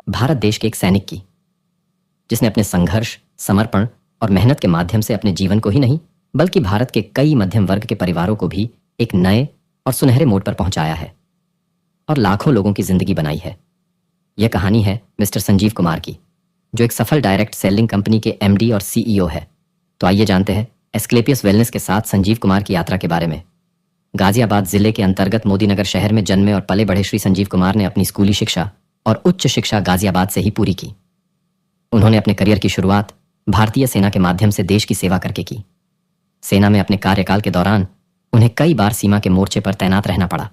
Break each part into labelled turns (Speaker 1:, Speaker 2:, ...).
Speaker 1: भारत देश के एक सैनिक की, जिसने अपने संघर्ष, समर्पण और मेहनत के माध्यम से अपने जीवन को ही नहीं बल्कि भारत के कई मध्यम वर्ग के परिवारों को भी एक नए और सुनहरे मोड़ पर पहुंचाया है और लाखों लोगों की जिंदगी बनाई है। यह कहानी है मिस्टर संजीव कुमार की, जो एक सफल डायरेक्ट सेलिंग कंपनी के एमडी और सीईओ है। तो आइए जानते हैं एस्क्लेपियस वेलनेस के साथ संजीव कुमार की यात्रा के बारे में। गाजियाबाद जिले के अंतर्गत मोदीनगर शहर में जन्मे और पले बढ़े श्री संजीव कुमार ने अपनी स्कूली शिक्षा और उच्च शिक्षा गाजियाबाद से ही पूरी की। उन्होंने अपने करियर की शुरुआत भारतीय सेना के माध्यम से देश की सेवा करके की। सेना में अपने कार्यकाल के दौरान उन्हें कई बार सीमा के मोर्चे पर तैनात रहना पड़ा।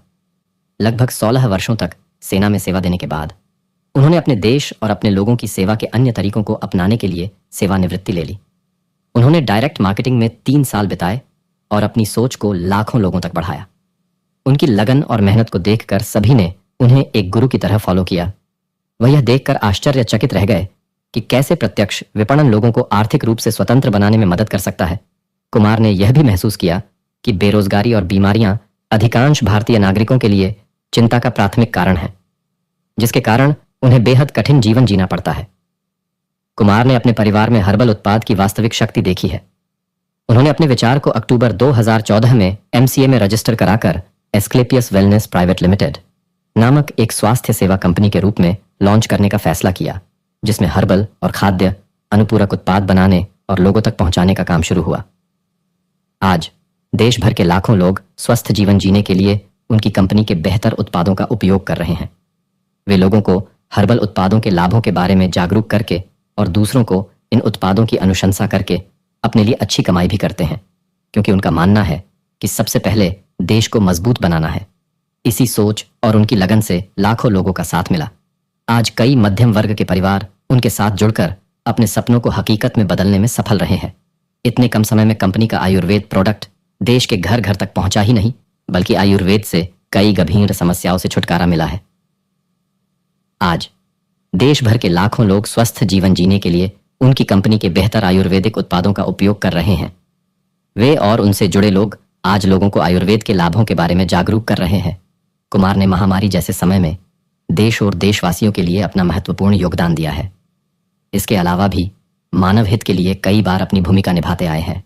Speaker 1: लगभग 16 वर्षों तक सेना में सेवा देने के बाद उन्होंने अपने देश और अपने लोगों की सेवा के अन्य तरीकों को अपनाने के लिए सेवानिवृत्ति ले ली। उन्होंने डायरेक्ट मार्केटिंग में 3 साल बिताए और अपनी सोच को लाखों लोगों तक बढ़ाया। उनकी लगन और मेहनत को देखकर सभी ने उन्हें एक गुरु की तरह फॉलो किया। वह यह देखकर आश्चर्यचकित रह गए कि कैसे प्रत्यक्ष विपणन लोगों को आर्थिक रूप से स्वतंत्र बनाने में मदद कर सकता है। कुमार ने यह भी महसूस किया कि बेरोजगारी और बीमारियां अधिकांश भारतीय नागरिकों के लिए चिंता का प्राथमिक कारण है, जिसके कारण उन्हें बेहद कठिन जीवन जीना पड़ता है। कुमार ने अपने परिवार में हर्बल उत्पाद की वास्तविक शक्ति देखी है। उन्होंने अपने विचार को अक्टूबर 2014 में एमसीए में रजिस्टर कराकर एस्क्लेपियस वेलनेस प्राइवेट लिमिटेड नामक एक स्वास्थ्य सेवा कंपनी के रूप में लॉन्च करने का फैसला किया, जिसमें हर्बल और खाद्य अनुपूरक उत्पाद बनाने और लोगों तक पहुंचाने का काम शुरू हुआ। आज देश भर के लाखों लोग स्वस्थ जीवन जीने के लिए उनकी कंपनी के बेहतर उत्पादों का उपयोग कर रहे हैं। वे लोगों को हर्बल उत्पादों के लाभों के बारे में जागरूक करके और दूसरों को इन उत्पादों की अनुशंसा करके अपने लिए अच्छी कमाई भी करते हैं, क्योंकि उनका मानना है कि सबसे पहले देश को मजबूत बनाना है। इसी सोच और उनकी लगन से लाखों लोगों का साथ मिला। आज कई मध्यम वर्ग के परिवार उनके साथ जुड़कर अपने सपनों को हकीकत में बदलने में सफल रहे हैं। इतने कम समय में कंपनी का आयुर्वेद प्रोडक्ट देश के घर घर तक पहुंचा ही नहीं, बल्कि आयुर्वेद से कई गंभीर समस्याओं से छुटकारा मिला है। आज देश भर के लाखों लोग स्वस्थ जीवन जीने के लिए उनकी कंपनी के बेहतर आयुर्वेदिक उत्पादों का उपयोग कर रहे हैं। वे और उनसे जुड़े लोग आज लोगों को आयुर्वेद के लाभों के बारे में जागरूक कर रहे हैं। कुमार ने महामारी जैसे समय में देश और देशवासियों के लिए अपना महत्वपूर्ण योगदान दिया है। इसके अलावा भी मानव हित के लिए कई बार अपनी भूमिका निभाते आए हैं।